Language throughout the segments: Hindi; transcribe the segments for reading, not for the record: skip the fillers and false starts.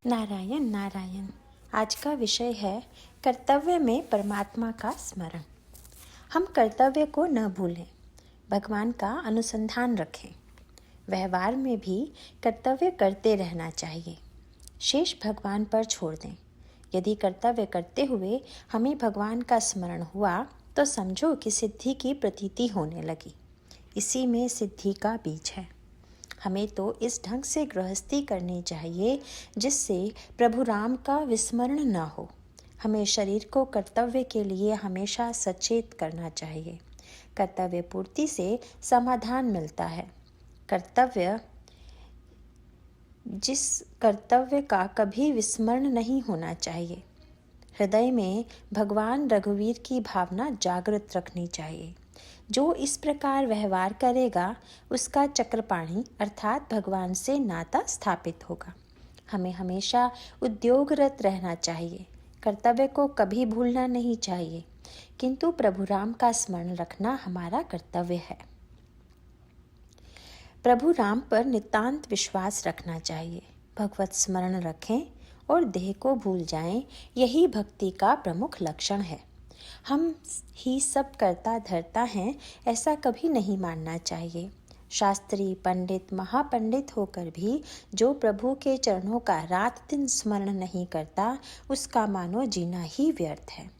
नारायण नारायण। आज का विषय है कर्तव्य में परमात्मा का स्मरण। हम कर्तव्य को न भूलें, भगवान का अनुसंधान रखें। व्यवहार में भी कर्तव्य करते रहना चाहिए, शेष भगवान पर छोड़ दें। यदि कर्तव्य करते हुए हमें भगवान का स्मरण हुआ तो समझो कि सिद्धि की प्रतीति होने लगी। इसी में सिद्धि का बीज है। हमें तो इस ढंग से गृहस्थी करनी चाहिए जिससे प्रभु राम का विस्मरण न हो। हमें शरीर को कर्तव्य के लिए हमेशा सचेत करना चाहिए। कर्तव्य पूर्ति से समाधान मिलता है। जिस कर्तव्य का कभी विस्मरण नहीं होना चाहिए। हृदय में भगवान रघुवीर की भावना जागृत रखनी चाहिए। जो इस प्रकार व्यवहार करेगा उसका चक्रपाणी अर्थात भगवान से नाता स्थापित होगा। हमें हमेशा उद्योगरत रहना चाहिए। कर्तव्य को कभी भूलना नहीं चाहिए, किंतु प्रभु राम का स्मरण रखना हमारा कर्तव्य है। प्रभु राम पर नितांत विश्वास रखना चाहिए। भगवत स्मरण रखें और देह को भूल जाएं, यही भक्ति का प्रमुख लक्षण है। हम ही सब करता धरता हैं, ऐसा कभी नहीं मानना चाहिए। शास्त्री पंडित महापंडित होकर भी जो प्रभु के चरणों का रात दिन स्मरण नहीं करता, उसका मानो जीना ही व्यर्थ है।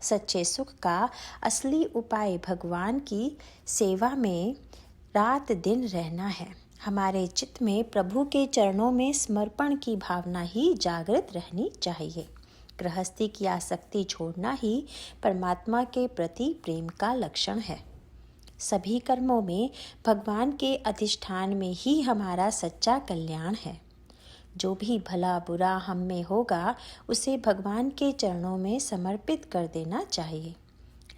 सच्चे सुख का असली उपाय भगवान की सेवा में रात दिन रहना है। हमारे चित्त में प्रभु के चरणों में समर्पण की भावना ही जागृत रहनी चाहिए। गृहस्थी की आसक्ति छोड़ना ही परमात्मा के प्रति प्रेम का लक्षण है। सभी कर्मों में भगवान के अधिष्ठान में ही हमारा सच्चा कल्याण है। जो भी भला बुरा हम में होगा उसे भगवान के चरणों में समर्पित कर देना चाहिए।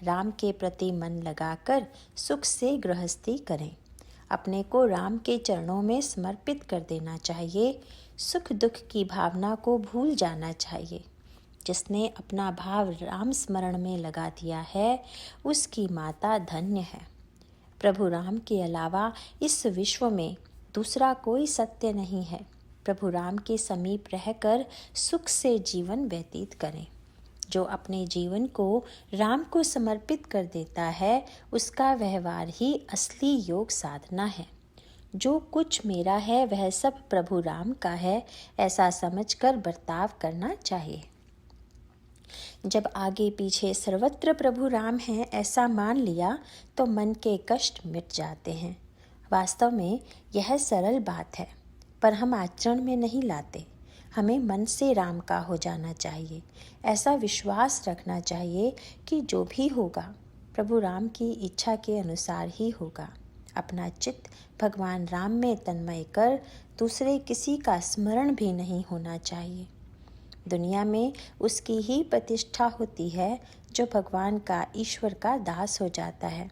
राम के प्रति मन लगाकर सुख से गृहस्थी करें। अपने को राम के चरणों में समर्पित कर देना चाहिए। सुख दुख की भावना को भूल जाना चाहिए। जिसने अपना भाव राम स्मरण में लगा दिया है उसकी माता धन्य है। प्रभु राम के अलावा इस विश्व में दूसरा कोई सत्य नहीं है। प्रभु राम के समीप रहकर सुख से जीवन व्यतीत करें। जो अपने जीवन को राम को समर्पित कर देता है उसका व्यवहार ही असली योग साधना है। जो कुछ मेरा है वह सब प्रभु राम का है, ऐसा समझकर बर्ताव करना चाहिए। जब आगे पीछे सर्वत्र प्रभु राम हैं ऐसा मान लिया तो मन के कष्ट मिट जाते हैं। वास्तव में यह सरल बात है, पर हम आचरण में नहीं लाते। हमें मन से राम का हो जाना चाहिए। ऐसा विश्वास रखना चाहिए कि जो भी होगा प्रभु राम की इच्छा के अनुसार ही होगा। अपना चित्त भगवान राम में तन्मय कर दूसरे किसी का स्मरण भी नहीं होना चाहिए। दुनिया में उसकी ही प्रतिष्ठा होती है जो भगवान का ईश्वर का दास हो जाता है।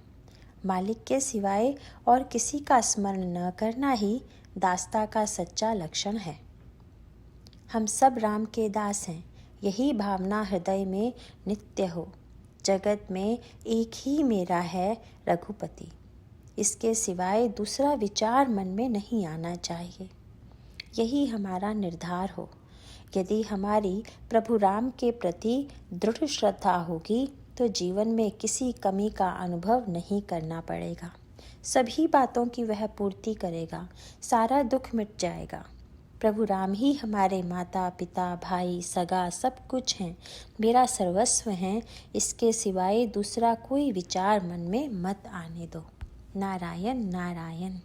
मालिक के सिवाय और किसी का स्मरण न करना ही दासता का सच्चा लक्षण है। हम सब राम के दास हैं, यही भावना हृदय में नित्य हो। जगत में एक ही मेरा है रघुपति, इसके सिवाय दूसरा विचार मन में नहीं आना चाहिए। यही हमारा निर्धार हो। यदि हमारी प्रभु राम के प्रति दृढ़ श्रद्धा होगी तो जीवन में किसी कमी का अनुभव नहीं करना पड़ेगा। सभी बातों की वह पूर्ति करेगा, सारा दुख मिट जाएगा। प्रभु राम ही हमारे माता पिता भाई सगा सब कुछ हैं, मेरा सर्वस्व हैं। इसके सिवाय दूसरा कोई विचार मन में मत आने दो। नारायण नारायण।